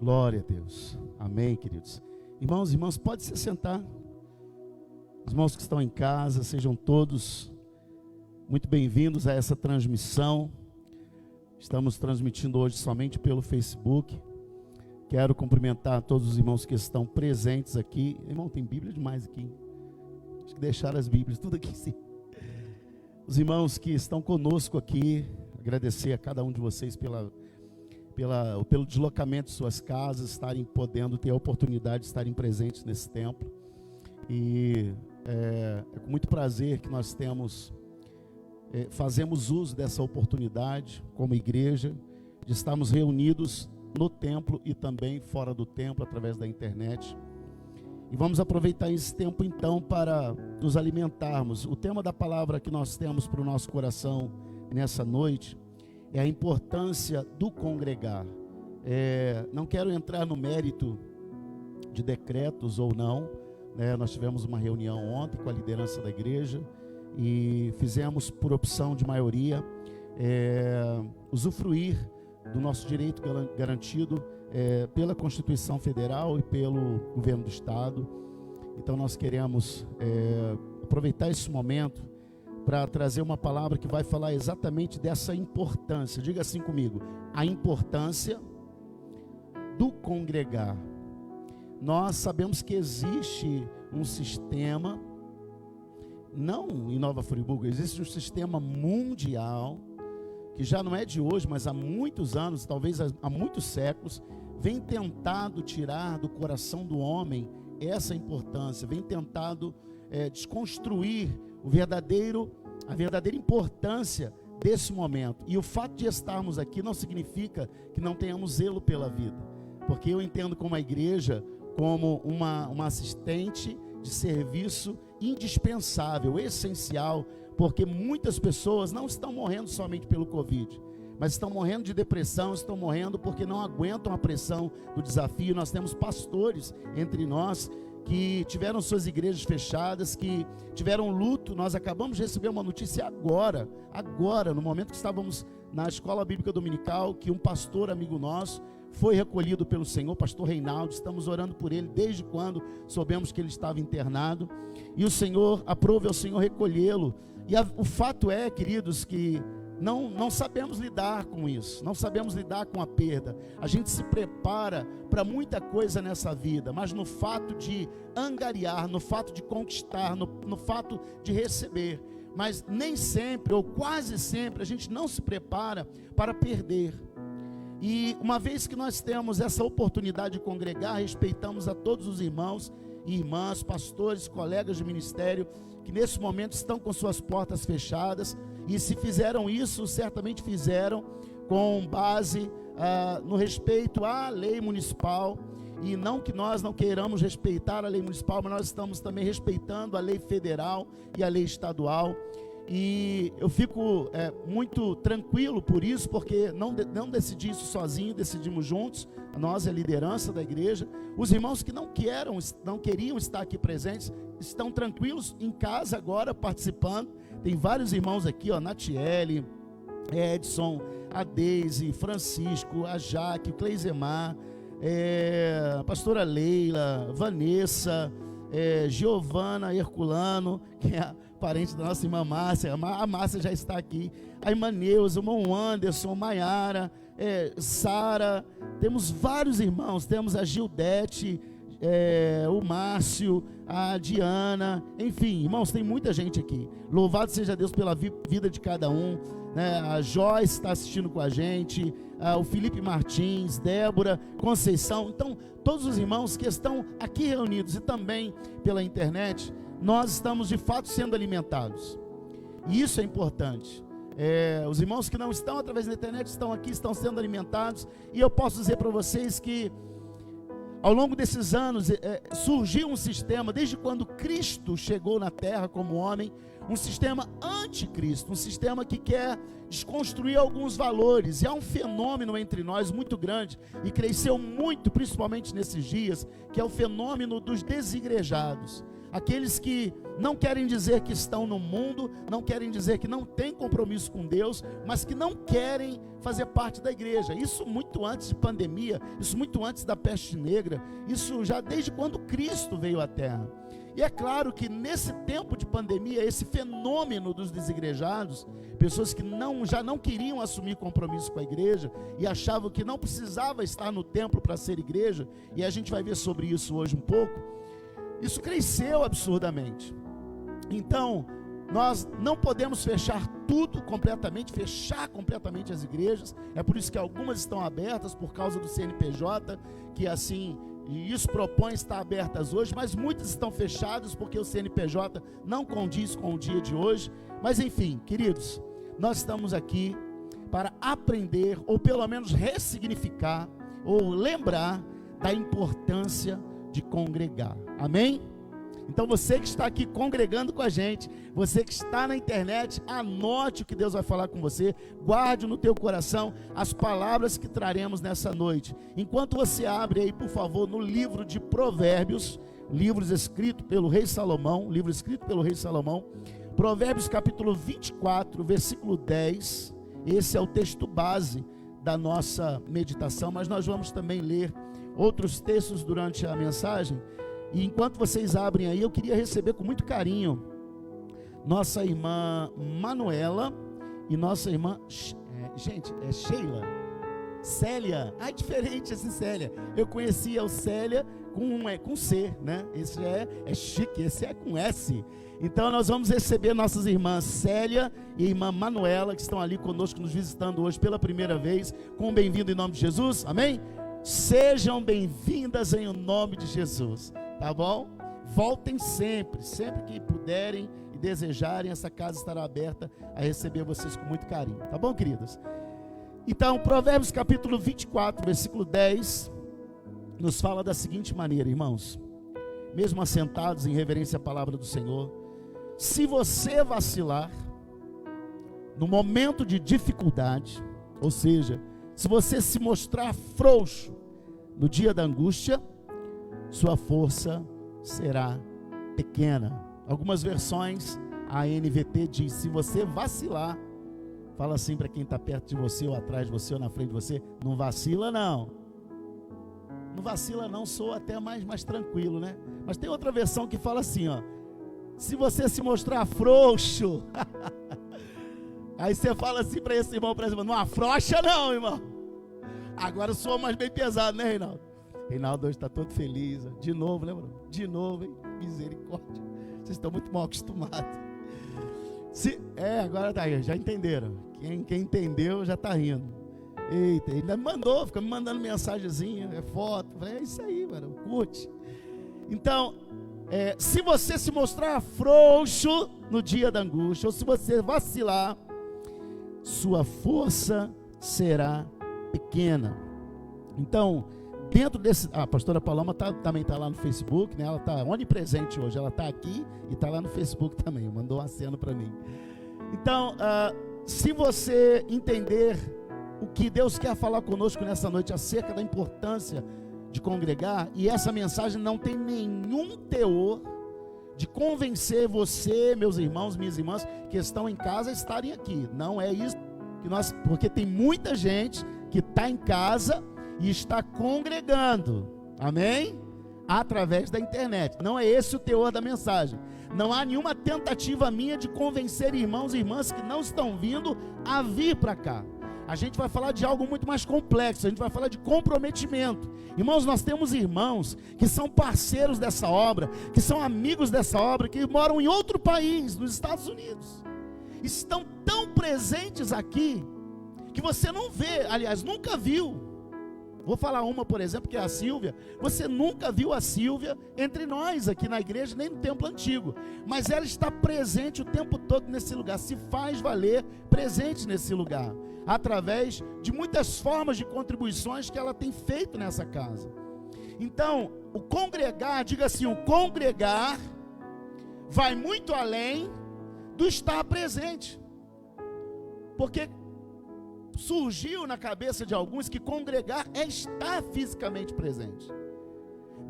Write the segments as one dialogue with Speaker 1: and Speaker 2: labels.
Speaker 1: Glória a Deus. Amém, queridos. Irmãos e irmãs, pode se sentar. Os irmãos que estão em casa, sejam todos muito bem-vindos a essa transmissão. Estamos transmitindo hoje somente pelo Facebook. Quero cumprimentar todos os irmãos que estão presentes aqui. Irmão, tem Bíblia demais aqui. Acho que deixaram as Bíblias tudo aqui, sim. Os irmãos que estão conosco aqui, agradecer a cada um de vocês pelo deslocamento de suas casas, estarem podendo ter a oportunidade de estarem presentes nesse templo. E é com muito prazer que nós fazemos uso dessa oportunidade como igreja, de estarmos reunidos no templo e também fora do templo, através da internet. E vamos aproveitar esse tempo então para nos alimentarmos. O tema da palavra que nós temos para o nosso coração nessa noite é a importância do congregar. Não quero entrar no mérito de decretos ou não, né? Nós tivemos uma reunião ontem com a liderança da igreja e fizemos, por opção de maioria, usufruir do nosso direito garantido pela Constituição Federal e pelo governo do Estado. Então nós queremos aproveitar esse momento para trazer uma palavra que vai falar exatamente dessa importância. Diga assim comigo: a importância do congregar. Nós sabemos que existe um sistema, não em Nova Friburgo, existe um sistema mundial, que já não é de hoje, mas há muitos anos, talvez há muitos séculos, vem tentado tirar do coração do homem essa importância, vem tentado desconstruir a verdadeira importância desse momento. E o fato de estarmos aqui não significa que não tenhamos zelo pela vida, porque eu entendo como a igreja como uma assistente de serviço indispensável, essencial, porque muitas pessoas não estão morrendo somente pelo Covid, mas estão morrendo de depressão, estão morrendo porque não aguentam a pressão do desafio. Nós temos pastores entre nós que tiveram suas igrejas fechadas, que tiveram luto. Nós acabamos de receber uma notícia agora, no momento que estávamos na escola bíblica dominical, que um pastor amigo nosso foi recolhido pelo Senhor, pastor Reinaldo. Estamos orando por ele desde quando soubemos que ele estava internado, e o Senhor aprove ao Senhor recolhê-lo. E o fato é, queridos, que não sabemos lidar com isso, não sabemos lidar com a perda. A gente se prepara para muita coisa nessa vida, mas no fato de angariar, no fato de conquistar, no fato de receber, mas nem sempre, ou quase sempre, a gente não se prepara para perder. E uma vez que nós temos essa oportunidade de congregar, respeitamos a todos os irmãos e irmãs, pastores, colegas de ministério, que nesse momento estão com suas portas fechadas, e se fizeram isso, certamente fizeram com base no respeito à lei municipal. E não que nós não queiramos respeitar a lei municipal, mas nós estamos também respeitando a lei federal e a lei estadual. E eu fico muito tranquilo por isso, porque não decidi isso sozinho, decidimos juntos, nós e a liderança da igreja. Os irmãos que não queriam estar aqui presentes, estão tranquilos em casa agora, participando. Tem vários irmãos aqui, Natiele, Edson, a Deise, Francisco, a Jaque, o Cleisemar, a pastora Leila, Vanessa, Giovana Herculano, que é parente da nossa irmã Márcia. A Márcia já está aqui, a irmã Neuza, o irmão Anderson, Maiara, Sara. Temos vários irmãos, temos a Gildete, o Márcio, a Diana, enfim, irmãos, tem muita gente aqui. Louvado seja Deus pela vida de cada um, né? A Joyce está assistindo com a gente, o Felipe Martins, Débora, Conceição. Então, todos os irmãos que estão aqui reunidos e também pela internet, nós estamos de fato sendo alimentados, e isso é importante. Os irmãos que não estão através da internet estão aqui, estão sendo alimentados. E eu posso dizer para vocês que ao longo desses anos surgiu um sistema, desde quando Cristo chegou na terra como homem, um sistema anticristo, um sistema que quer desconstruir alguns valores. E há um fenômeno entre nós muito grande, e cresceu muito, principalmente nesses dias, que é o fenômeno dos desigrejados. aqueles que não querem dizer que estão no mundo, não querem dizer que não têm compromisso com Deus, mas que não querem fazer parte da igreja. Isso muito antes de pandemia, isso muito antes da peste negra, isso já desde quando Cristo veio à terra. E é claro que nesse tempo de pandemia, esse fenômeno dos desigrejados, pessoas que já não queriam assumir compromisso com a igreja e achavam que não precisava estar no templo para ser igreja, e a gente vai ver sobre isso hoje um pouco, isso cresceu absurdamente. Então, nós não podemos fechar tudo completamente, fechar completamente as igrejas. É por isso que algumas estão abertas por causa do CNPJ, que assim, e isso propõe estar abertas hoje, mas muitas estão fechadas porque o CNPJ não condiz com o dia de hoje. Mas enfim, queridos, nós estamos aqui para aprender, ou pelo menos ressignificar, ou lembrar da importância de congregar. Amém? Então você que está aqui congregando com a gente, você que está na internet, anote o que Deus vai falar com você, guarde no teu coração as palavras que traremos nessa noite. Enquanto você abre aí, por favor, no livro de Provérbios, livro escrito pelo rei Salomão, Provérbios capítulo 24, versículo 10, esse é o texto base da nossa meditação, mas nós vamos também ler outros textos durante a mensagem. E enquanto vocês abrem aí, eu queria receber com muito carinho nossa irmã Manuela e nossa irmã, Sheila, Célia. Ah, diferente esse Célia. Eu conhecia o Célia com C, né? Esse é chique, esse é com S. Então nós vamos receber nossas irmãs Célia e irmã Manuela, que estão ali conosco, nos visitando hoje pela primeira vez, com um bem-vindo em nome de Jesus, amém? Sejam bem-vindas em nome de Jesus. Tá bom? Voltem sempre que puderem e desejarem, essa casa estará aberta a receber vocês com muito carinho. Tá bom, queridas? Então, Provérbios capítulo 24, versículo 10, nos fala da seguinte maneira, irmãos, mesmo assentados em reverência à palavra do Senhor: se você vacilar no momento de dificuldade, ou seja, se você se mostrar frouxo no dia da angústia, sua força será pequena. Algumas versões, a NVT diz: se você vacilar, fala assim para quem está perto de você, ou atrás de você, ou na frente de você: não vacila não. Não vacila não, sou até mais tranquilo, né? Mas tem outra versão que fala assim, ó: se você se mostrar frouxo, aí você fala assim para esse irmão, não afrouxa não, irmão. Agora soa mais bem pesado, né, Reinaldo? Reinaldo hoje está todo feliz. De novo, né, Bruno? De novo, hein? Misericórdia. Vocês estão muito mal acostumados. Agora tá aí, já entenderam. Quem entendeu já está rindo. Eita, ele fica me mandando mensagenzinha, foto. É isso aí, mano, curte. Então, se você se mostrar frouxo no dia da angústia, ou se você vacilar, sua força será pequena. Então, dentro desse, a pastora Paloma também está lá no Facebook, né? Ela está onipresente hoje, ela está aqui e está lá no Facebook também, mandou uma cena para mim. Então, se você entender o que Deus quer falar conosco nessa noite acerca da importância de congregar, e essa mensagem não tem nenhum teor de convencer você, meus irmãos, minhas irmãs, que estão em casa, a estarem aqui. Não é isso que porque tem muita gente que está em casa e está congregando, amém? Através da internet. Não é esse o teor da mensagem. Não há nenhuma tentativa minha de convencer irmãos e irmãs que não estão vindo a vir para cá. A gente vai falar de algo muito mais complexo, a gente vai falar de comprometimento. Irmãos, nós temos irmãos que são parceiros dessa obra, que são amigos dessa obra, que moram em outro país, nos Estados Unidos. Estão tão presentes aqui, que você não vê, aliás, nunca viu. Vou falar uma, por exemplo, que é a Silvia. Você nunca viu a Silvia entre nós aqui na igreja, nem no templo antigo, mas ela está presente o tempo todo nesse lugar, se faz valer presente nesse lugar, através de muitas formas de contribuições que ela tem feito nessa casa. Então, o congregar, diga assim, o congregar vai muito além do estar presente, porque surgiu na cabeça de alguns que congregar é estar fisicamente presente.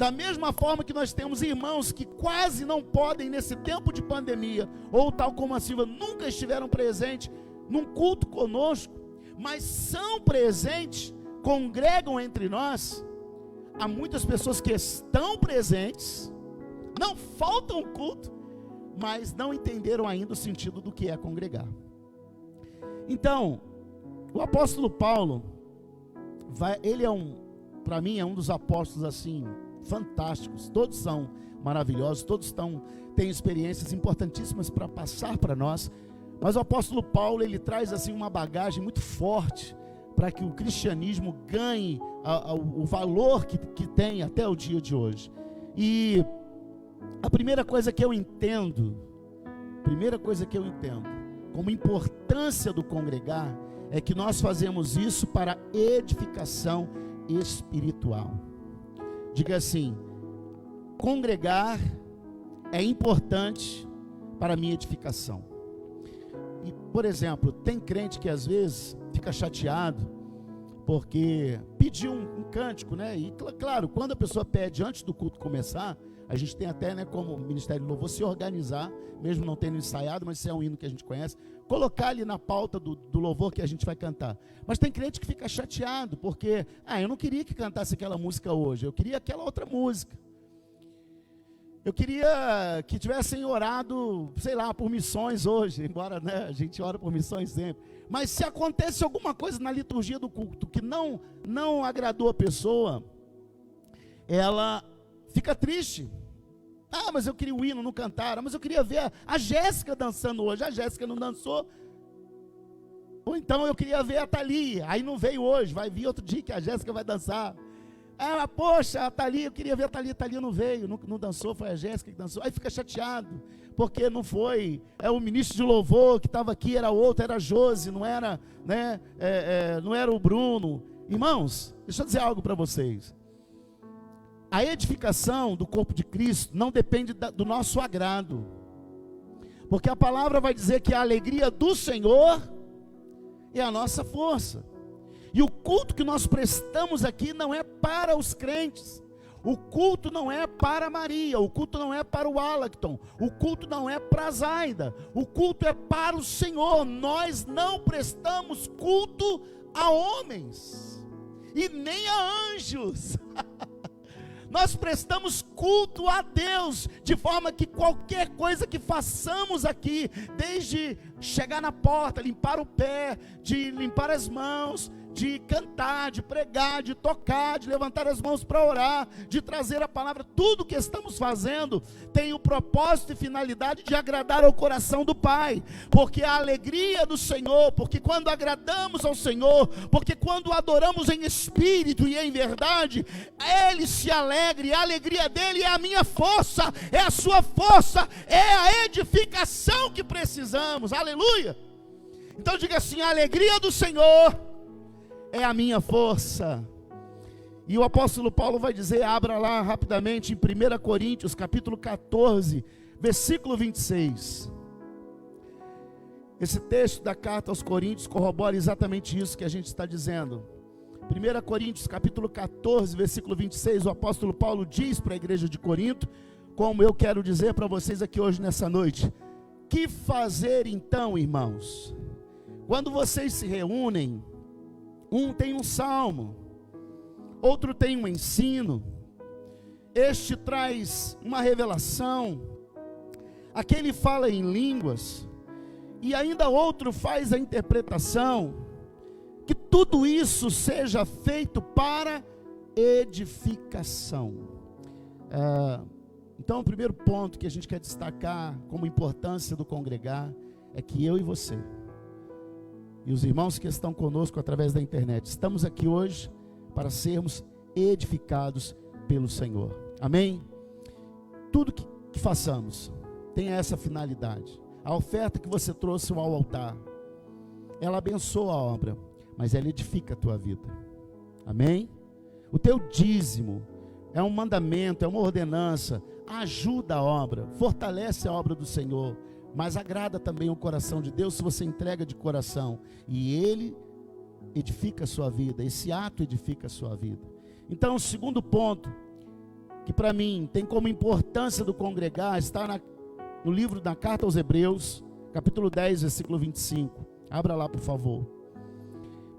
Speaker 1: Da mesma forma que nós temos irmãos que quase não podem, nesse tempo de pandemia, ou tal como a Silvia, nunca estiveram presentes num culto conosco, mas são presentes, congregam entre nós. Há muitas pessoas que estão presentes, não faltam culto, mas não entenderam ainda o sentido do que é congregar. Então, o apóstolo Paulo, ele para mim, é um dos apóstolos assim, fantásticos. Todos são maravilhosos, todos têm experiências importantíssimas para passar para nós. Mas o apóstolo Paulo, ele traz assim uma bagagem muito forte para que o cristianismo ganhe o valor que tem até o dia de hoje. E a primeira coisa que eu entendo como importância do congregar é que nós fazemos isso para edificação espiritual. Diga assim: congregar é importante para a minha edificação. E, por exemplo, tem crente que às vezes fica chateado porque pediu um cântico, né? E claro, quando a pessoa pede antes do culto começar, a gente tem até, né, como Ministério de Louvor, se organizar, mesmo não tendo ensaiado, mas isso é um hino que a gente conhece, colocar ali na pauta do louvor que a gente vai cantar. Mas tem crente que fica chateado porque, eu não queria que cantasse aquela música hoje, eu queria aquela outra música. Eu queria que tivessem orado, sei lá, por missões hoje, embora, né, a gente ora por missões sempre. Mas se acontece alguma coisa na liturgia do culto que não agradou a pessoa, ela fica triste. Mas eu queria o hino, não cantaram. Mas eu queria ver a Jéssica dançando hoje. A Jéssica não dançou. Ou então eu queria ver a Thalia. Aí não veio hoje, vai vir outro dia que a Jéssica vai dançar. Poxa, a Thalia, eu queria ver a Thalia. A Thalia não veio, não dançou, foi a Jéssica que dançou. Aí fica chateado, porque não foi. O ministro de louvor que estava aqui era outro, era a Josi, não era, né, não era o Bruno. Irmãos, deixa eu dizer algo para vocês. A edificação do corpo de Cristo não depende do nosso agrado, porque a palavra vai dizer que a alegria do Senhor é a nossa força. E o culto que nós prestamos aqui não é para os crentes, o culto não é para Maria, o culto não é para o Alacton, o culto não é para a Zaida, o culto é para o Senhor. Nós não prestamos culto a homens e nem a anjos. Nós prestamos culto a Deus, de forma que qualquer coisa que façamos aqui, desde chegar na porta, limpar o pé, de limpar as mãos, de cantar, de pregar, de tocar, de levantar as mãos para orar, de trazer a palavra, tudo que estamos fazendo tem o propósito e finalidade de agradar ao coração do Pai, porque a alegria do Senhor, porque quando agradamos ao Senhor, porque quando adoramos em espírito e em verdade, Ele se alegra, e a alegria dEle é a minha força, é a sua força, é a edificação que precisamos. Aleluia! Então diga assim: a alegria do Senhor é a minha força. E o apóstolo Paulo vai dizer, abra lá rapidamente em 1 Coríntios, capítulo 14, versículo 26. Esse texto da carta aos Coríntios corrobora exatamente isso que a gente está dizendo. 1 Coríntios, capítulo 14, versículo 26, o apóstolo Paulo diz para a igreja de Corinto, como eu quero dizer para vocês aqui hoje nessa noite: que fazer então, irmãos? Quando vocês se reúnem, um tem um salmo, outro tem um ensino, este traz uma revelação, aquele fala em línguas, e ainda outro faz a interpretação. Que tudo isso seja feito para edificação. Então o primeiro ponto que a gente quer destacar como importância do congregar é que eu e você, e os irmãos que estão conosco através da internet, estamos aqui hoje para sermos edificados pelo Senhor. Amém? Tudo que façamos tem essa finalidade. A oferta que você trouxe ao altar, ela abençoa a obra, mas ela edifica a tua vida. Amém? O teu dízimo é um mandamento, é uma ordenança, ajuda a obra, fortalece a obra do Senhor, mas agrada também o coração de Deus se você entrega de coração, e Ele edifica a sua vida, esse ato edifica a sua vida. Então o segundo ponto que para mim tem como importância do congregar, está no livro da Carta aos Hebreus, capítulo 10, versículo 25. Abra lá, por favor.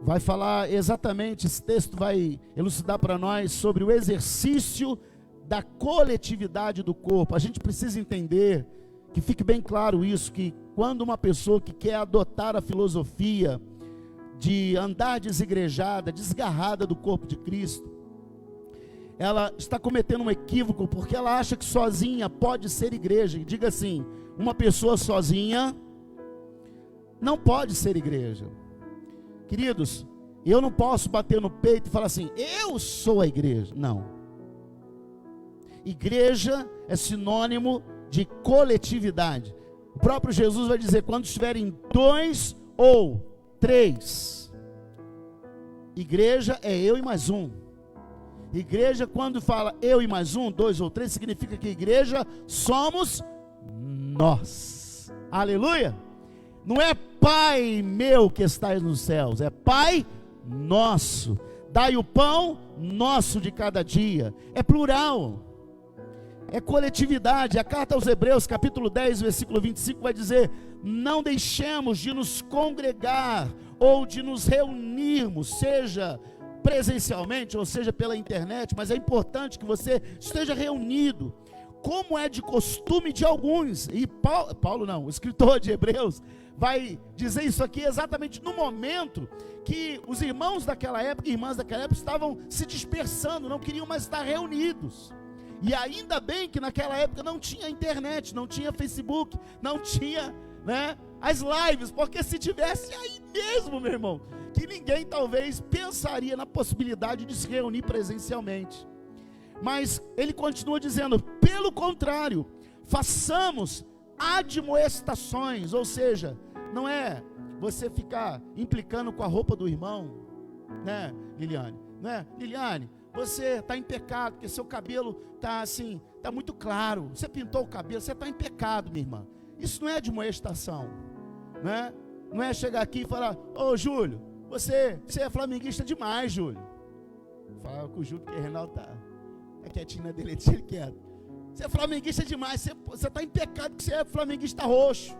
Speaker 1: Vai falar exatamente, esse texto vai elucidar para nós sobre o exercício da coletividade do corpo. A gente precisa entender, que fique bem claro isso, que quando uma pessoa que quer adotar a filosofia de andar desigrejada, desgarrada do corpo de Cristo, ela está cometendo um equívoco, porque ela acha que sozinha pode ser igreja. E diga assim: uma pessoa sozinha não pode ser igreja. Queridos, eu não posso bater no peito e falar assim: eu sou a igreja. Não. Igreja é sinônimo de coletividade. O próprio Jesus vai dizer: quando estiverem 2 ou 3, igreja é eu e mais um. Igreja, quando fala eu e mais um, 2 ou 3, significa que igreja somos nós. Aleluia! Não é Pai meu que estás nos céus, é Pai nosso. Dai o pão nosso de cada dia. É plural, é coletividade. A carta aos Hebreus, capítulo 10, versículo 25, vai dizer: não deixemos de nos congregar ou de nos reunirmos, seja presencialmente ou seja pela internet, mas é importante que você esteja reunido, como é de costume de alguns. E Paulo não, o escritor de Hebreus vai dizer isso aqui exatamente no momento que os irmãos daquela época e irmãs daquela época estavam se dispersando, não queriam mais estar reunidos. E ainda bem que naquela época não tinha internet, não tinha Facebook, não tinha, as lives, porque se tivesse, aí mesmo, meu irmão, que ninguém talvez pensaria na possibilidade de se reunir presencialmente. Mas ele continua dizendo: pelo contrário, façamos admoestações, ou seja, não é você ficar implicando com a roupa do irmão, Liliane? Liliane, você está em pecado, porque seu cabelo está assim, está muito claro, você pintou o cabelo, você está em pecado, minha irmã. Isso não é admoestação, não é chegar aqui e falar: ô Júlio, você é flamenguista demais, Júlio. Fala com o Júlio, porque o Reinaldo está quietinho na dele, deixa ele quieto. Você é flamenguista demais, você está em pecado porque você é flamenguista roxo.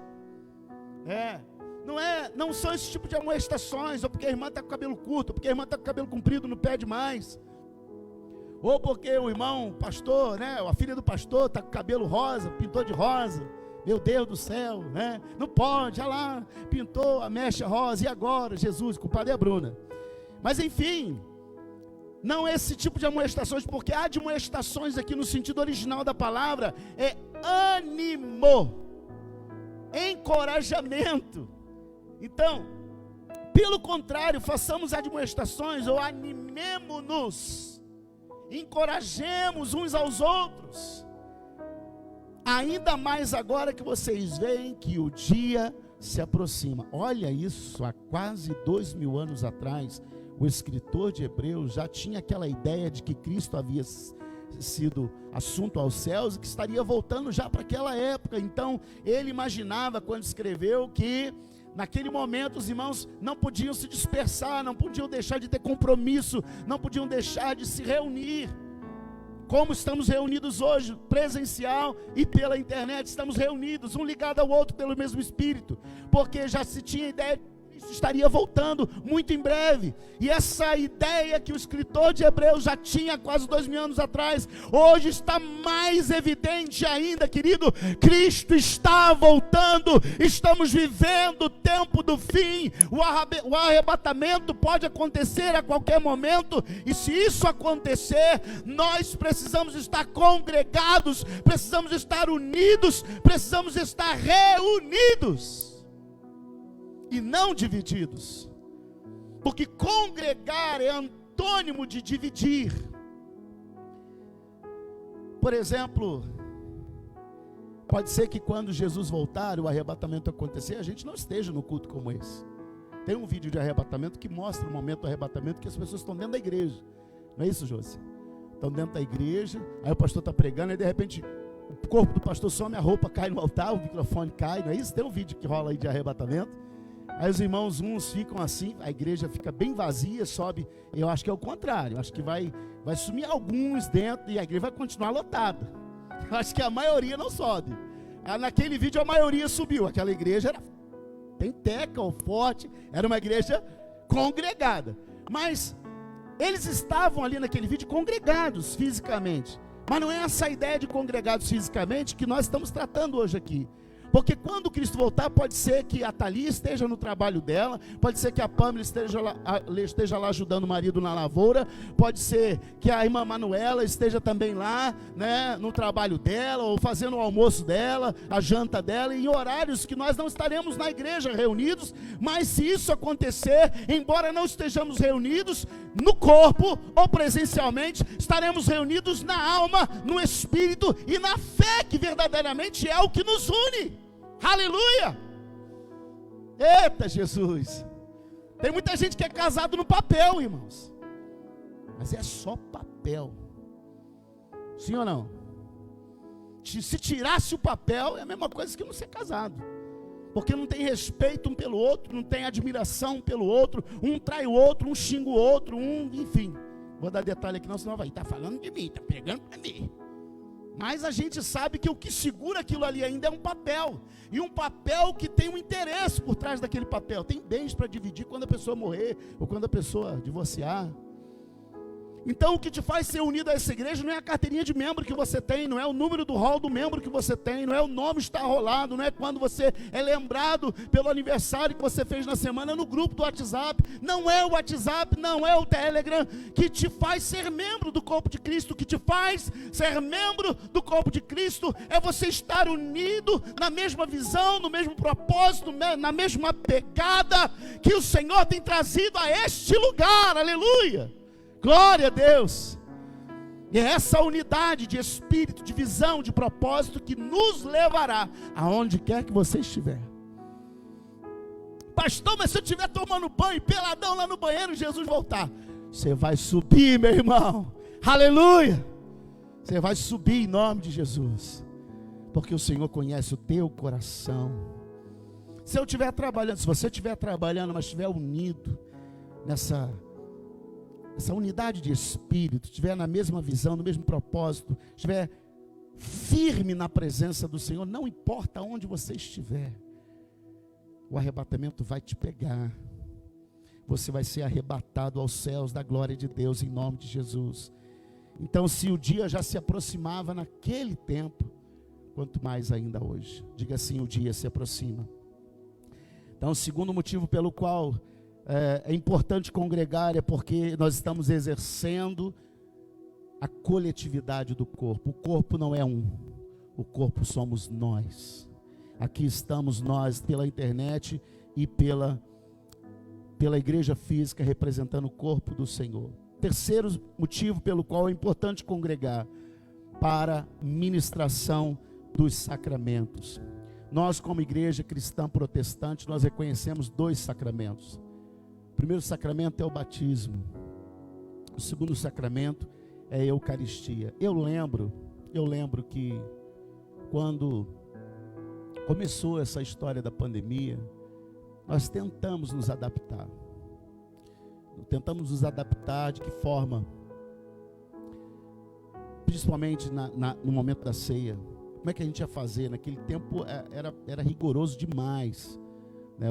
Speaker 1: Não são esse tipo de admoestações, ou porque a irmã está com o cabelo curto, ou porque a irmã está com o cabelo comprido, não pede mais, ou porque o irmão pastor, a filha do pastor está com o cabelo rosa, pintou de rosa. Meu Deus do céu, não pode, olha lá, pintou a mecha rosa, e agora, Jesus, culpada é a Bruna. Mas enfim, não é esse tipo de admoestações, porque admoestações aqui no sentido original da palavra é ânimo, encorajamento. Então, pelo contrário, façamos admoestações ou animemo-nos, encorajemos uns aos outros. Ainda mais agora que vocês veem que o dia se aproxima. Olha isso, há quase 2000 anos atrás, o escritor de Hebreus já tinha aquela ideia de que Cristo havia sido assunto aos céus e que estaria voltando já para aquela época. Então ele imaginava, quando escreveu, que naquele momento os irmãos não podiam se dispersar, não podiam deixar de ter compromisso, não podiam deixar de se reunir, como estamos reunidos hoje, presencial e pela internet. Estamos reunidos, um ligado ao outro pelo mesmo Espírito, porque já se tinha ideia de que Cristo estaria voltando muito em breve, e essa ideia que o escritor de Hebreus já tinha quase 2000 anos atrás, hoje está mais evidente ainda, querido. Cristo está voltando, estamos vivendo o tempo do fim, o arrebatamento pode acontecer a qualquer momento, e se isso acontecer, nós precisamos estar congregados, precisamos estar unidos, precisamos estar reunidos, e não divididos, porque congregar é antônimo de dividir. Por exemplo, pode ser que quando Jesus voltar, o arrebatamento acontecer, a gente não esteja no culto como esse. Tem um vídeo de arrebatamento que mostra o momento do arrebatamento, que as pessoas estão dentro da igreja, não é isso, Josi? Estão dentro da igreja, aí o pastor está pregando, e de repente o corpo do pastor some, a roupa cai no altar, o microfone cai, não é isso? Tem um vídeo que rola aí de arrebatamento. Aí os irmãos, uns ficam assim, a igreja fica bem vazia, sobe. Eu acho que é o contrário, eu acho que vai sumir alguns dentro e a igreja vai continuar lotada. Eu acho que a maioria não sobe. Naquele vídeo a maioria subiu, aquela igreja era penteca ou forte, era uma igreja congregada. Mas eles estavam ali naquele vídeo congregados fisicamente. Mas não é essa ideia de congregados fisicamente que nós estamos tratando hoje aqui. Porque quando Cristo voltar, pode ser que a Thalia esteja no trabalho dela, pode ser que a Pâmela esteja lá ajudando o marido na lavoura, pode ser que a irmã Manuela esteja também lá, né, no trabalho dela, ou fazendo o almoço dela, a janta dela, em horários que nós não estaremos na igreja reunidos. Mas se isso acontecer, embora não estejamos reunidos no corpo ou presencialmente, estaremos reunidos na alma, no espírito e na fé, que verdadeiramente é o que nos une. Aleluia! Eita Jesus! Tem muita gente que é casado no papel, irmãos, mas é só papel. Sim ou não? Se tirasse o papel, é a mesma coisa que não ser casado, porque não tem respeito um pelo outro, não tem admiração pelo outro, um trai o outro, um xinga o outro, enfim. Vou dar detalhe aqui, não, senão vai estar falando de mim, está pegando para mim. Mas a gente sabe que o que segura aquilo ali ainda é um papel, e um papel que tem um interesse por trás daquele papel. Tem bens para dividir quando a pessoa morrer, ou quando a pessoa divorciar. Então o que te faz ser unido a essa igreja não é a carteirinha de membro que você tem, não é o número do rol do membro que você tem, não é o nome estar rolado, não é quando você é lembrado pelo aniversário que você fez na semana no grupo do WhatsApp. Não é o WhatsApp, não é o Telegram que te faz ser membro do corpo de Cristo. O que te faz ser membro do corpo de Cristo é você estar unido na mesma visão, no mesmo propósito, na mesma pegada que o Senhor tem trazido a este lugar. Aleluia! Glória a Deus. E é essa unidade de espírito, de visão, de propósito que nos levará aonde quer que você estiver. Pastor, mas se eu estiver tomando banho, peladão lá no banheiro, Jesus voltar, você vai subir, meu irmão. Aleluia. Você vai subir em nome de Jesus, porque o Senhor conhece o teu coração. Se eu estiver trabalhando, se você estiver trabalhando, mas estiver unido nessa unidade de espírito, estiver na mesma visão, no mesmo propósito, estiver firme na presença do Senhor, não importa onde você estiver, o arrebatamento vai te pegar. Você vai ser arrebatado aos céus da glória de Deus em nome de Jesus. Então, se o dia já se aproximava naquele tempo, quanto mais ainda hoje. Diga assim: o dia se aproxima. Então, o segundo motivo pelo qual é importante congregar é porque nós estamos exercendo a coletividade do corpo. O corpo não é um, o corpo somos nós. Aqui estamos nós pela internet e pela igreja física, representando o corpo do Senhor. Terceiro motivo pelo qual é importante congregar: para ministração dos sacramentos. Nós, como igreja cristã protestante, nós reconhecemos 2 sacramentos. O primeiro sacramento é o batismo. O segundo sacramento é a Eucaristia. Eu lembro que quando começou essa história da pandemia, nós tentamos nos adaptar. Tentamos nos adaptar de que forma? Principalmente no momento da ceia. Como é que a gente ia fazer? Naquele tempo era rigoroso demais.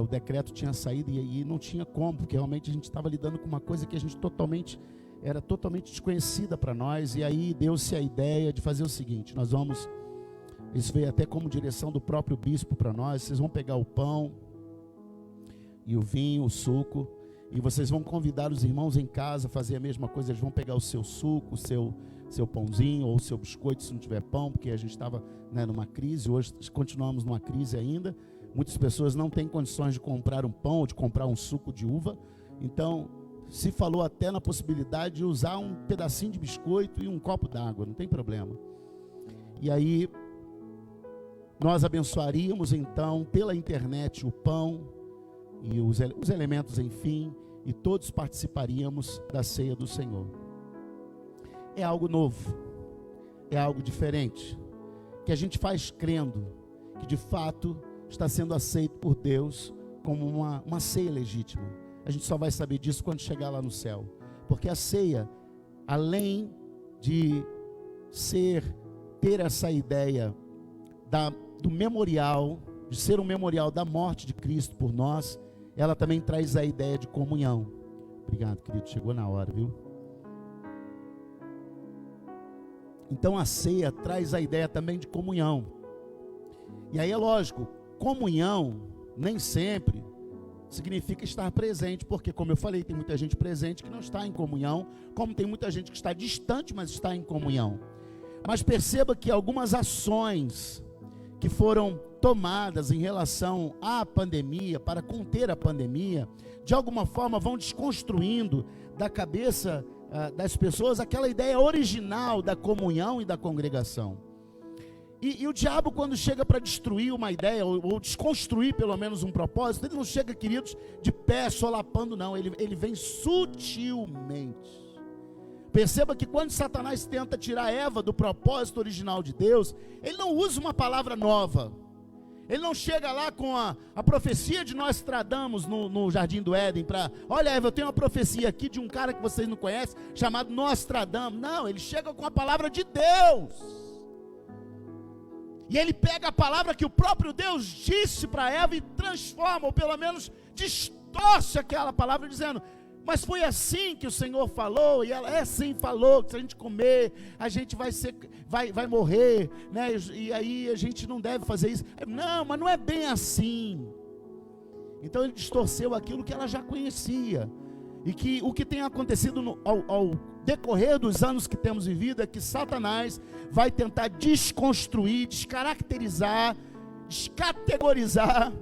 Speaker 1: O decreto tinha saído e não tinha como, porque realmente a gente estava lidando com uma coisa que era totalmente desconhecida para nós. E aí deu-se a ideia de fazer o seguinte: isso veio até como direção do próprio bispo para nós: vocês vão pegar o pão e o vinho, o suco, e vocês vão convidar os irmãos em casa a fazer a mesma coisa. Eles vão pegar o seu suco, o seu pãozinho ou o seu biscoito, se não tiver pão, porque a gente estava numa crise. Hoje continuamos numa crise ainda. Muitas pessoas não têm condições de comprar um pão ou de comprar um suco de uva. Então, se falou até na possibilidade de usar um pedacinho de biscoito e um copo d'água, não tem problema. E aí, nós abençoaríamos então pela internet o pão e os elementos, enfim, e todos participaríamos da ceia do Senhor. É algo novo, é algo diferente, que a gente faz crendo que de fato está sendo aceito por Deus como uma ceia legítima. A gente só vai saber disso quando chegar lá no céu. Porque a ceia, além de ter essa ideia do memorial, de ser um memorial da morte de Cristo por nós, ela também traz a ideia de comunhão. Obrigado, querido, chegou na hora, viu? Então a ceia traz a ideia também de comunhão. E aí é lógico, comunhão nem sempre significa estar presente, porque, como eu falei, tem muita gente presente que não está em comunhão, como tem muita gente que está distante, mas está em comunhão. Mas perceba que algumas ações que foram tomadas em relação à pandemia, para conter a pandemia, de alguma forma vão desconstruindo da cabeça das pessoas aquela ideia original da comunhão e da congregação. E o diabo, quando chega para destruir uma ideia, ou desconstruir pelo menos um propósito, ele não chega, queridos, de pé, solapando, não. Ele vem sutilmente. Perceba que quando Satanás tenta tirar Eva do propósito original de Deus, ele não usa uma palavra nova. Ele não chega lá com a profecia de Nostradamus no Jardim do Éden, olha, Eva, eu tenho uma profecia aqui de um cara que vocês não conhecem, chamado Nostradamus. Não, ele chega com a palavra de Deus. E ele pega a palavra que o próprio Deus disse para Eva e transforma, ou pelo menos distorce aquela palavra, dizendo: mas foi assim que o Senhor falou, e ela assim falou, que se a gente comer, a gente vai morrer, né? E aí a gente não deve fazer isso. Não, mas não é bem assim. Então ele distorceu aquilo que ela já conhecia. E que o que tem acontecido ao decorrer dos anos que temos vivido é que Satanás vai tentar desconstruir, descaracterizar, descategorizar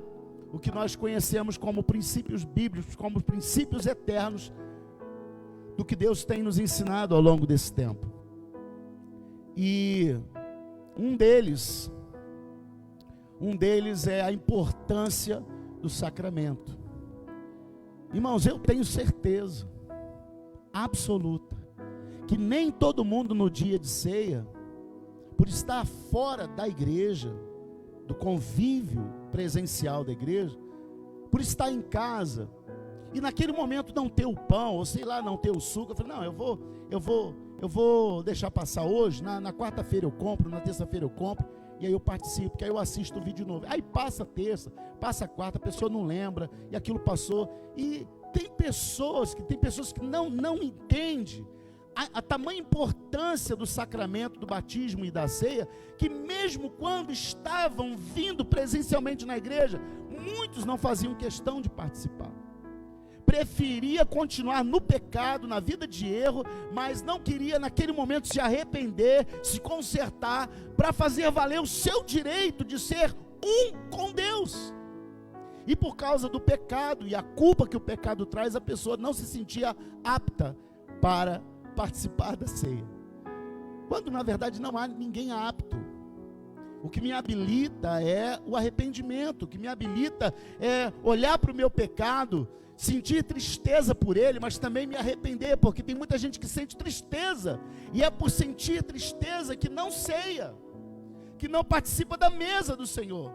Speaker 1: o que nós conhecemos como princípios bíblicos, como princípios eternos do que Deus tem nos ensinado ao longo desse tempo. E um deles é a importância do sacramento. Irmãos, eu tenho certeza absoluta que nem todo mundo no dia de ceia, por estar fora da igreja, do convívio presencial da igreja, por estar em casa e naquele momento não ter o pão, ou sei lá, não ter o suco, eu falei, não, eu vou deixar passar hoje, na quarta-feira eu compro, na terça-feira eu compro, e aí eu participo, porque aí eu assisto o vídeo novo. Aí passa a terça, passa a quarta, a pessoa não lembra, e aquilo passou. E tem pessoas que não entendem a tamanha importância do sacramento do batismo e da ceia, que mesmo quando estavam vindo presencialmente na igreja, muitos não faziam questão de participar. Preferia continuar no pecado, na vida de erro, mas não queria naquele momento se arrepender, se consertar, para fazer valer o seu direito de ser um com Deus. E por causa do pecado e a culpa que o pecado traz, a pessoa não se sentia apta para participar da ceia, quando na verdade não há ninguém apto. O que me habilita é o arrependimento, o que me habilita é olhar para o meu pecado, sentir tristeza por ele, mas também me arrepender, porque tem muita gente que sente tristeza, e é por sentir tristeza que não ceia, que não participa da mesa do Senhor.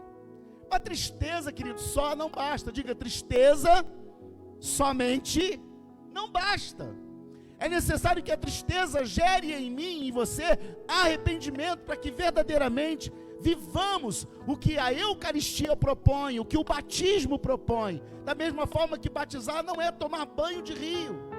Speaker 1: Mas tristeza, querido, só não basta. Diga, tristeza somente não basta. É necessário que a tristeza gere em mim e em você arrependimento, para que verdadeiramente vivamos o que a Eucaristia propõe, o que o batismo propõe. Da mesma forma que batizar não é tomar banho de rio,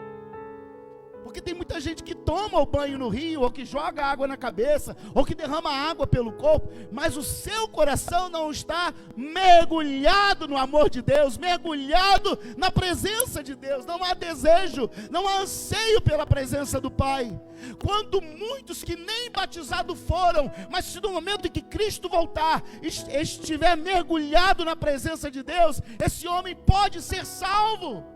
Speaker 1: porque tem muita gente que toma o banho no rio, ou que joga água na cabeça, ou que derrama água pelo corpo, mas o seu coração não está mergulhado no amor de Deus, mergulhado na presença de Deus. Não há desejo, não há anseio pela presença do Pai. Quando muitos que nem batizados foram, mas se no momento em que Cristo voltar, estiver mergulhado na presença de Deus, esse homem pode ser salvo.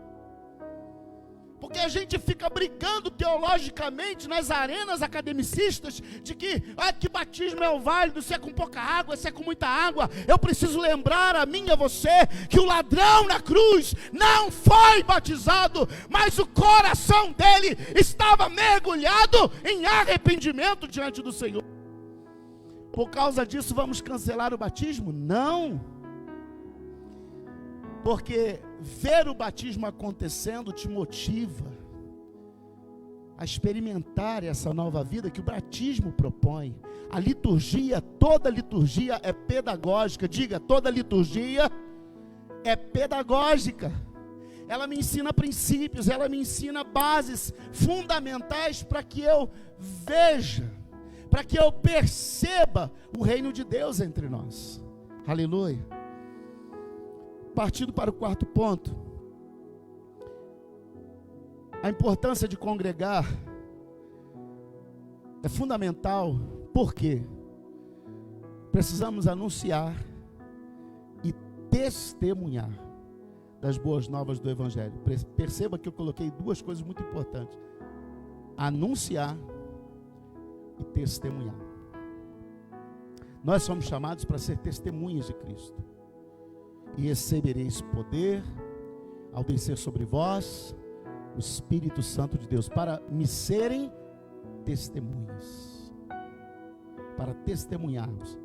Speaker 1: Porque a gente fica brigando teologicamente nas arenas academicistas de que batismo é o válido, se é com pouca água, se é com muita água. Eu preciso lembrar a mim e a você que o ladrão na cruz não foi batizado, mas o coração dele estava mergulhado em arrependimento diante do Senhor. Por causa disso vamos cancelar o batismo? Não. Porque ver o batismo acontecendo te motiva a experimentar essa nova vida que o batismo propõe. A liturgia, toda liturgia é pedagógica. Diga, toda liturgia é pedagógica. Ela me ensina princípios, ela me ensina bases fundamentais para que eu veja, para que eu perceba o reino de Deus entre nós. Aleluia. Partindo para o quarto ponto, a importância de congregar é fundamental. Por quê? Precisamos anunciar e testemunhar das boas novas do Evangelho. Perceba que eu coloquei duas coisas muito importantes: anunciar e testemunhar. Nós somos chamados para ser testemunhas de Cristo. E recebereis poder ao descer sobre vós o Espírito Santo de Deus, para me serem testemunhas, para testemunharmos.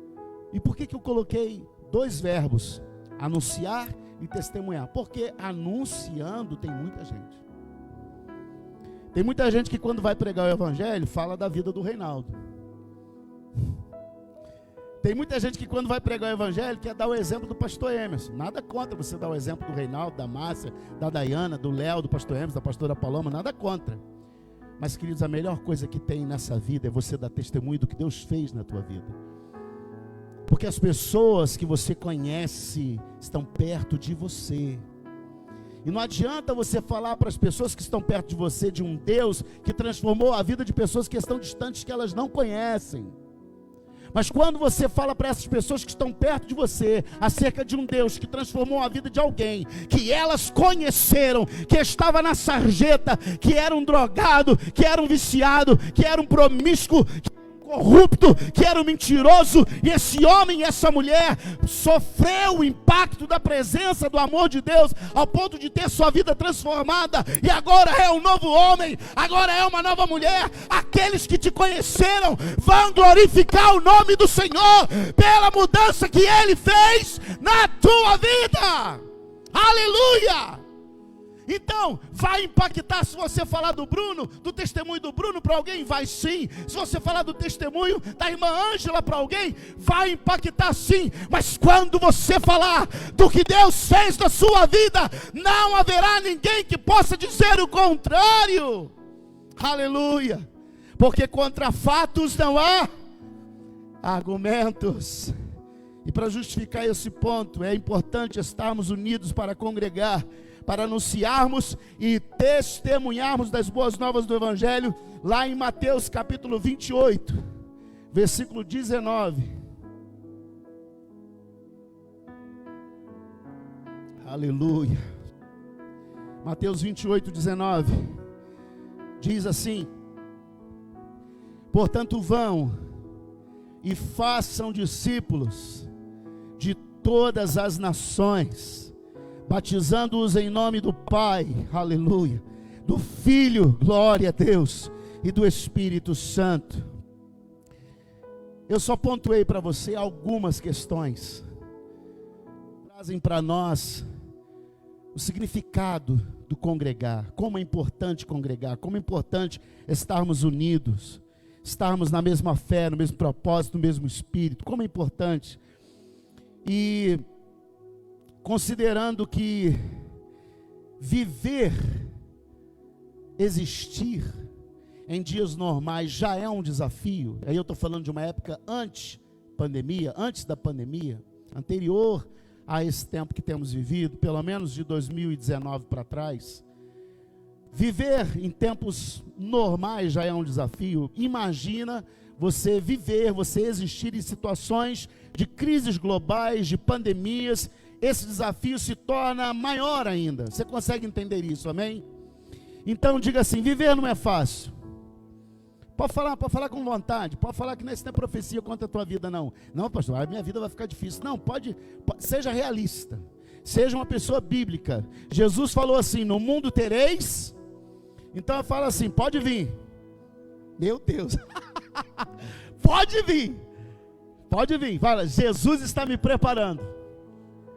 Speaker 1: E por que eu coloquei dois verbos, anunciar e testemunhar? Porque anunciando tem muita gente. Tem muita gente que quando vai pregar o Evangelho fala da vida do Reinaldo. Tem muita gente que quando vai pregar o Evangelho quer dar o exemplo do pastor Emerson. Nada contra você dar o exemplo do Reinaldo, da Márcia, da Dayana, do Léo, do pastor Emerson, da pastora Paloma, nada contra. Mas, queridos, a melhor coisa que tem nessa vida é você dar testemunho do que Deus fez na tua vida. Porque as pessoas que você conhece estão perto de você. E não adianta você falar para as pessoas que estão perto de você de um Deus que transformou a vida de pessoas que estão distantes, que elas não conhecem. Mas quando você fala para essas pessoas que estão perto de você acerca de um Deus que transformou a vida de alguém, que elas conheceram, que estava na sarjeta, que era um drogado, que era um viciado, que era um promíscuo, que era um corrupto, que era um mentiroso, e esse homem e essa mulher sofreu o impacto da presença do amor de Deus, ao ponto de ter sua vida transformada, e agora é um novo homem, agora é uma nova mulher. Aqueles que te conheceram vão glorificar o nome do Senhor, pela mudança que Ele fez na tua vida. Aleluia! Então, vai impactar se você falar do Bruno, do testemunho do Bruno para alguém? Vai sim. Se você falar do testemunho da irmã Ângela para alguém, vai impactar sim. Mas quando você falar do que Deus fez na sua vida, não haverá ninguém que possa dizer o contrário. Aleluia. Porque contra fatos não há argumentos. E para justificar esse ponto, é importante estarmos unidos para congregar, para anunciarmos e testemunharmos das boas novas do Evangelho, lá em Mateus capítulo 28, versículo 19. Aleluia. Mateus 28, 19. Diz assim: portanto vão e façam discípulos de todas as nações, batizando-os em nome do Pai, aleluia, do Filho, glória a Deus, e do Espírito Santo. Eu só pontuei para você algumas questões que trazem para nós o significado do congregar, como é importante congregar, como é importante estarmos unidos, estarmos na mesma fé, no mesmo propósito, no mesmo espírito, como é importante. E considerando que viver, existir em dias normais já é um desafio. Aí eu estou falando de uma época antes pandemia, antes da pandemia, anterior a esse tempo que temos vivido, pelo menos de 2019 para trás. Viver em tempos normais já é um desafio. Imagina você viver, você existir em situações de crises globais, de pandemias. Esse desafio se torna maior ainda. Você consegue entender isso, amém? Então diga assim: viver não é fácil. Pode falar com vontade. Pode falar que não é profecia contra a tua vida, não. Não, pastor, a minha vida vai ficar difícil. Não, seja realista. Seja uma pessoa bíblica. Jesus falou assim: no mundo tereis. Então fala assim: pode vir. Meu Deus. Pode vir. Pode vir. Fala: Jesus está me preparando.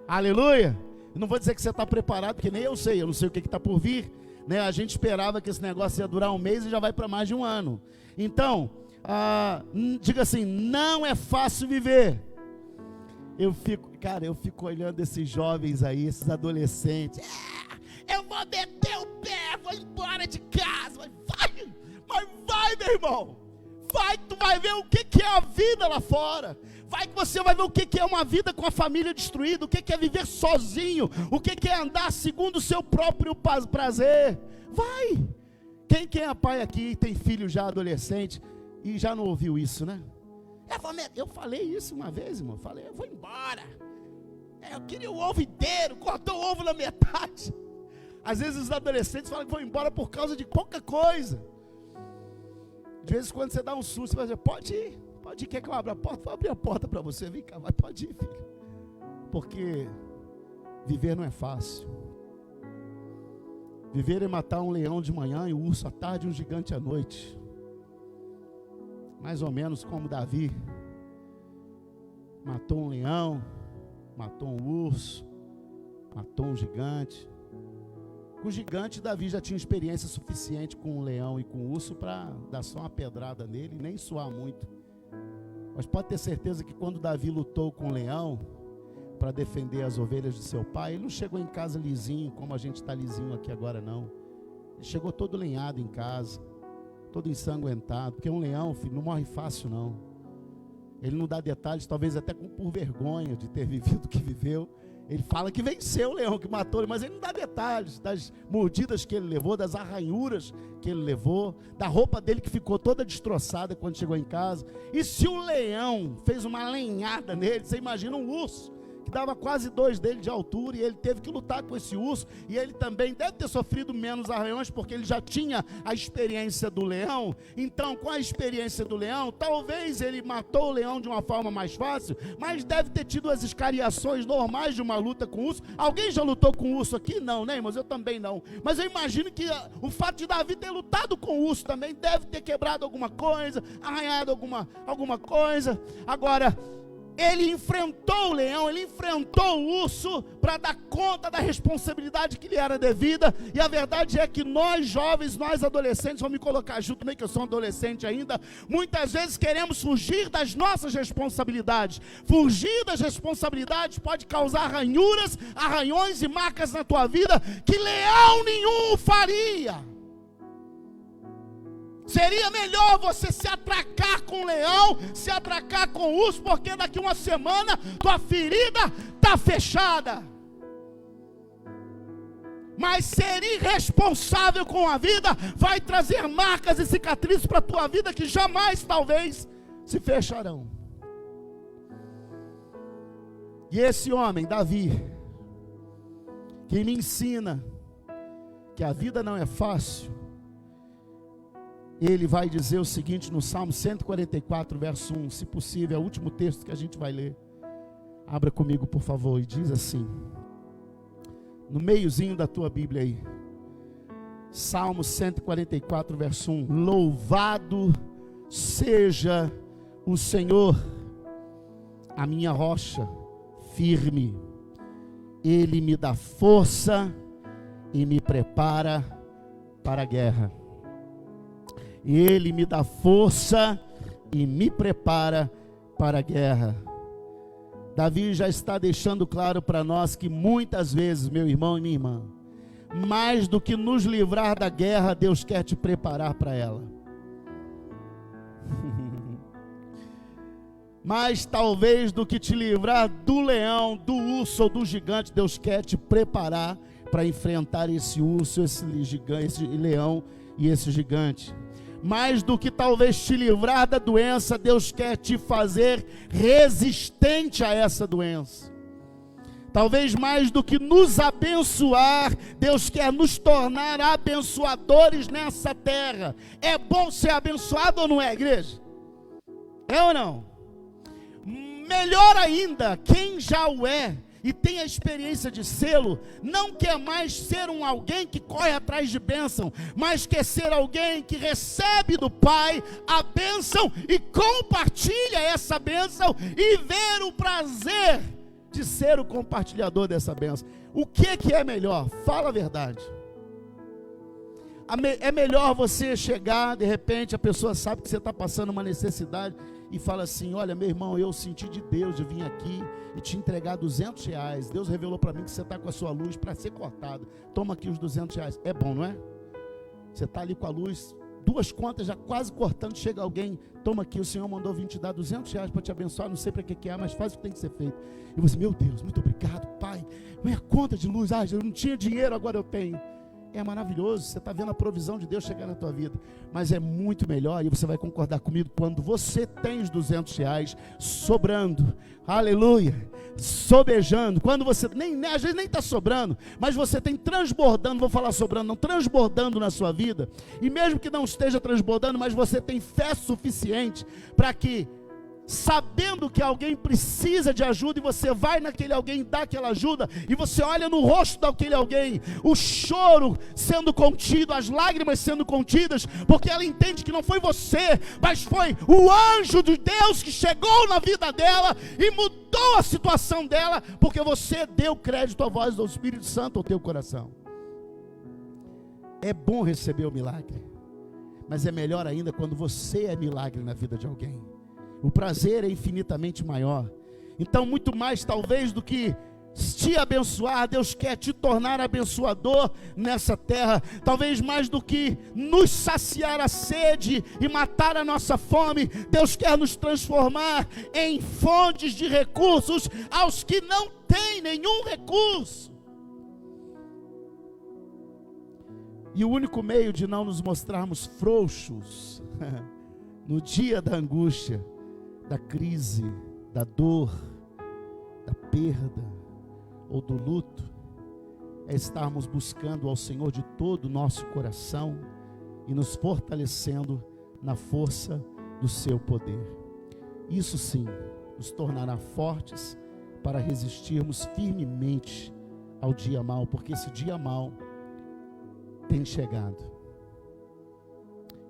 Speaker 1: Aleluia. Eu não vou dizer que você está preparado, porque nem eu não sei o que está por vir, né? A gente esperava que esse negócio ia durar um mês e já vai para mais de um ano. Então, diga assim, não é fácil viver. Eu fico olhando esses jovens aí, esses adolescentes. Eu vou meter o pé, vou embora de casa, mas vai, meu irmão. Vai que tu vai ver o que é a vida lá fora. Vai que você vai ver o que é uma vida com a família destruída, o que é viver sozinho, o que é andar segundo o seu próprio prazer. Vai. Quem é pai aqui, tem filho já adolescente e já não ouviu isso, né? Eu falei isso uma vez, irmão. Eu vou embora. Eu queria o ovo inteiro, cortou o ovo na metade. Às vezes os adolescentes falam que vão embora por causa de pouca coisa. De vez em quando você dá um susto, você vai dizer, pode ir, quer que eu abra a porta? Vou abrir a porta para você, vem cá, pode ir, filho. Porque viver não é fácil. Viver é matar um leão de manhã e um urso à tarde e um gigante à noite. Mais ou menos como Davi matou um leão, matou um urso, matou um gigante. Com o gigante, Davi já tinha experiência suficiente com o leão e com o urso para dar só uma pedrada nele e nem suar muito. Mas pode ter certeza que quando Davi lutou com o leão para defender as ovelhas de seu pai, ele não chegou em casa lisinho, como a gente está lisinho aqui agora, não. Ele chegou todo lenhado em casa, todo ensanguentado, porque um leão, filho, não morre fácil, não. Ele não dá detalhes, talvez até por vergonha de ter vivido o que viveu. Ele fala que venceu o leão, que matou ele, mas ele não dá detalhes das mordidas que ele levou, das arranhuras que ele levou, da roupa dele que ficou toda destroçada quando chegou em casa. E se o leão fez uma lenhada nele, você imagina um urso, que dava quase 2 dele de altura, e ele teve que lutar com esse urso, e ele também deve ter sofrido menos arranhões, porque ele já tinha a experiência do leão. Então, com a experiência do leão, talvez ele matou o leão de uma forma mais fácil, mas deve ter tido as escariações normais de uma luta com o urso. Alguém já lutou com o urso aqui? Não, né, irmãos? Eu também não. Mas eu imagino que o fato de Davi ter lutado com o urso também deve ter quebrado alguma coisa, arranhado alguma coisa. Agora, ele enfrentou o leão, ele enfrentou o urso para dar conta da responsabilidade que lhe era devida. E a verdade é que nós jovens, nós adolescentes, vou me colocar junto, nem que eu sou um adolescente ainda, muitas vezes queremos fugir das nossas responsabilidades. Fugir das responsabilidades pode causar ranhuras, arranhões e marcas na tua vida que leão nenhum faria. Seria melhor você se atracar com o leão, se atracar com o urso, porque daqui uma semana tua ferida está fechada. Mas ser irresponsável com a vida vai trazer marcas e cicatrizes para a tua vida que jamais, talvez, se fecharão. E esse homem, Davi, que me ensina que a vida não é fácil, ele vai dizer o seguinte no Salmo 144, verso 1, se possível, é o último texto que a gente vai ler. Abra comigo, por favor, e diz assim, no meiozinho da tua Bíblia aí, Salmo 144, verso 1, louvado seja o Senhor, a minha rocha firme, Ele me dá força e me prepara para a guerra. Ele me dá força e me prepara para a guerra. Davi já está deixando claro para nós que muitas vezes, meu irmão e minha irmã, mais do que nos livrar da guerra, Deus quer te preparar para ela. Mas talvez do que te livrar do leão, do urso ou do gigante, Deus quer te preparar para enfrentar esse urso, esse gigante, esse leão e esse gigante. Mais do que talvez te livrar da doença, Deus quer te fazer resistente a essa doença. Talvez mais do que nos abençoar, Deus quer nos tornar abençoadores nessa terra. É bom ser abençoado ou não é, igreja? É ou não? Melhor ainda, quem já o é e tem a experiência de sê-lo, não quer mais ser alguém que corre atrás de bênção, mas quer ser alguém que recebe do Pai a bênção e compartilha essa bênção e ver o prazer de ser o compartilhador dessa bênção. O que é melhor? Fala a verdade. É melhor você chegar, de repente, a pessoa sabe que você está passando uma necessidade e fala assim: olha, meu irmão, eu senti de Deus de vir aqui e te entregar R$200. Deus revelou para mim que você está com a sua luz para ser cortada. Toma aqui os R$200. É bom, não é? Você está ali com a luz, 2 contas já quase cortando, chega alguém: toma aqui, o Senhor mandou vir te dar R$200 para te abençoar, não sei para que é, mas faz o que tem que ser feito. E você: meu Deus, muito obrigado, Pai, minha conta de luz, eu não tinha dinheiro, agora eu tenho. É maravilhoso, você está vendo a provisão de Deus chegar na tua vida. Mas é muito melhor, e você vai concordar comigo, quando você tem os R$200 sobrando, aleluia, sobejando, quando você, às vezes nem está sobrando, mas você tem transbordando, vou falar sobrando, não, transbordando na sua vida, e mesmo que não esteja transbordando, mas você tem fé suficiente para que, sabendo que alguém precisa de ajuda, e você vai naquele alguém, dá aquela ajuda, e você olha no rosto daquele alguém, o choro sendo contido, as lágrimas sendo contidas, porque ela entende que não foi você, mas foi o anjo de Deus que chegou na vida dela e mudou a situação dela, porque você deu crédito à voz do Espírito Santo ao teu coração. É bom receber o milagre, mas é melhor ainda quando você é milagre na vida de alguém. O prazer é infinitamente maior. Então, muito mais talvez do que te abençoar, Deus quer te tornar abençoador nessa terra. Talvez mais do que nos saciar a sede e matar a nossa fome, Deus quer nos transformar em fontes de recursos aos que não têm nenhum recurso. E o único meio de não nos mostrarmos frouxos no dia da angústia, da crise, da dor, da perda ou do luto, é estarmos buscando ao Senhor de todo o nosso coração e nos fortalecendo na força do seu poder. Isso sim nos tornará fortes para resistirmos firmemente ao dia mau, porque esse dia mau tem chegado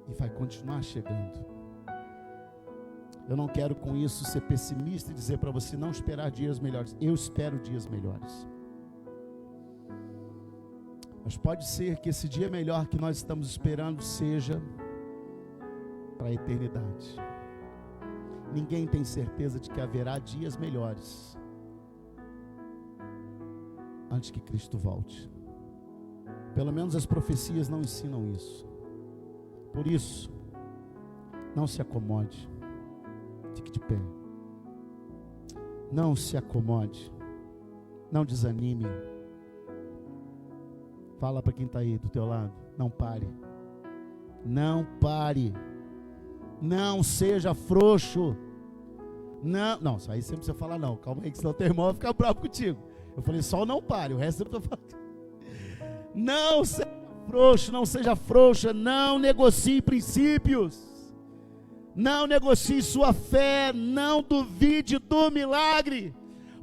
Speaker 1: e vai continuar chegando. Eu não quero com isso ser pessimista e dizer para você não esperar dias melhores. Eu espero dias melhores. Mas pode ser que esse dia melhor que nós estamos esperando seja para a eternidade. Ninguém tem certeza de que haverá dias melhores antes que Cristo volte. Pelo menos as profecias não ensinam isso. Por isso, não se acomode. Fique de pé. Não se acomode. Não desanime. Fala para quem está aí do teu lado. Não pare. Não pare. Não seja frouxo. Não, isso aí sempre você fala não. Calma aí que senão teu irmão vai ficar bravo contigo. Eu falei só não pare. O resto eu estou falando. Não seja frouxo, não seja frouxa. Não negocie princípios. Não negocie sua fé, não duvide do milagre,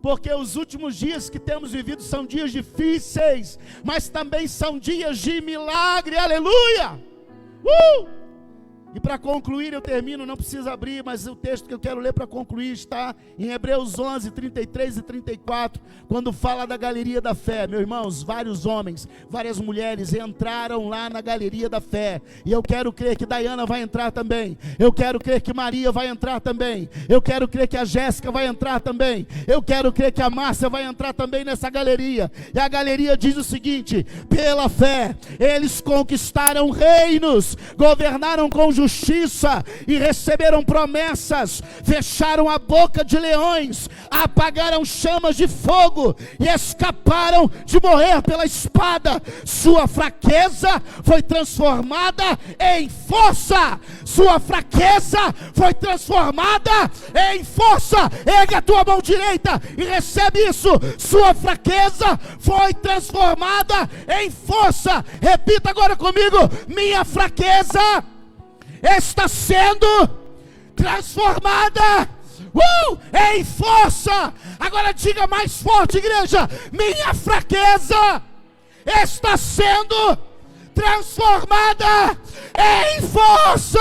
Speaker 1: porque os últimos dias que temos vivido são dias difíceis, mas também são dias de milagre, aleluia! E para concluir, eu termino, não precisa abrir, mas o texto que eu quero ler para concluir está em Hebreus 11, 33 e 34, quando fala da galeria da fé. Meus irmãos, vários homens, várias mulheres entraram lá na galeria da fé, e eu quero crer que Dayana vai entrar também, eu quero crer que Maria vai entrar também, eu quero crer que a Jéssica vai entrar também, eu quero crer que a Márcia vai entrar também nessa galeria. E a galeria diz o seguinte: pela fé, eles conquistaram reinos, governaram com justiça e receberam promessas, fecharam a boca de leões, apagaram chamas de fogo e escaparam de morrer pela espada. Sua fraqueza foi transformada em força. Sua fraqueza foi transformada em força. Ergue a tua mão direita e recebe isso. Sua fraqueza foi transformada em força. Repita agora comigo: minha fraqueza está sendo transformada em força. Agora diga mais forte, igreja: minha fraqueza está sendo transformada em força.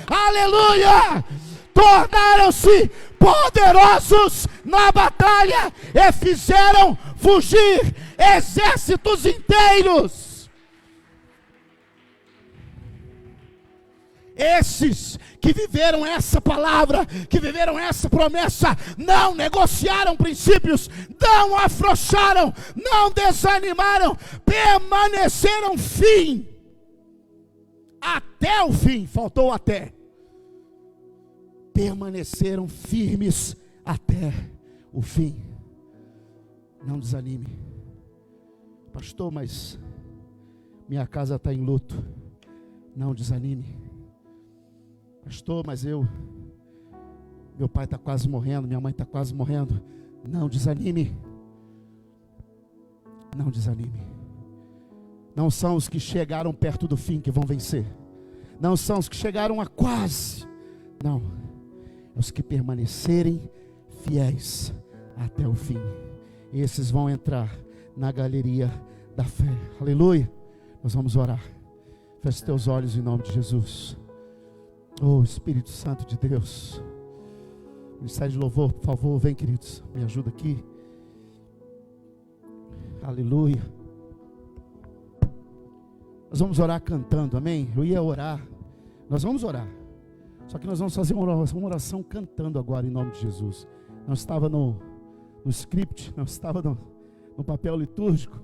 Speaker 1: Aleluia! Tornaram-se poderosos na batalha e fizeram fugir exércitos inteiros. Esses que viveram essa palavra, que viveram essa promessa, não negociaram princípios, não afrouxaram, não desanimaram, permaneceram firmes até o fim. Faltou até. Permaneceram firmes até o fim. Não desanime. Pastor, mas minha casa está em luto. Não desanime. Pastor, mas meu pai está quase morrendo, minha mãe está quase morrendo. Não desanime. Não desanime. Não são os que chegaram perto do fim que vão vencer. Não são os que chegaram a quase. Não. É os que permanecerem fiéis até o fim. Esses vão entrar na galeria da fé. Aleluia. Nós vamos orar. Feche teus olhos em nome de Jesus. Oh, Espírito Santo de Deus. Ministério de louvor, por favor, vem, queridos. Me ajuda aqui. Aleluia. Nós vamos orar cantando, amém? Eu ia orar. Nós vamos orar. Só que nós vamos fazer uma oração cantando agora em nome de Jesus. Não estava no script, não estava no papel litúrgico.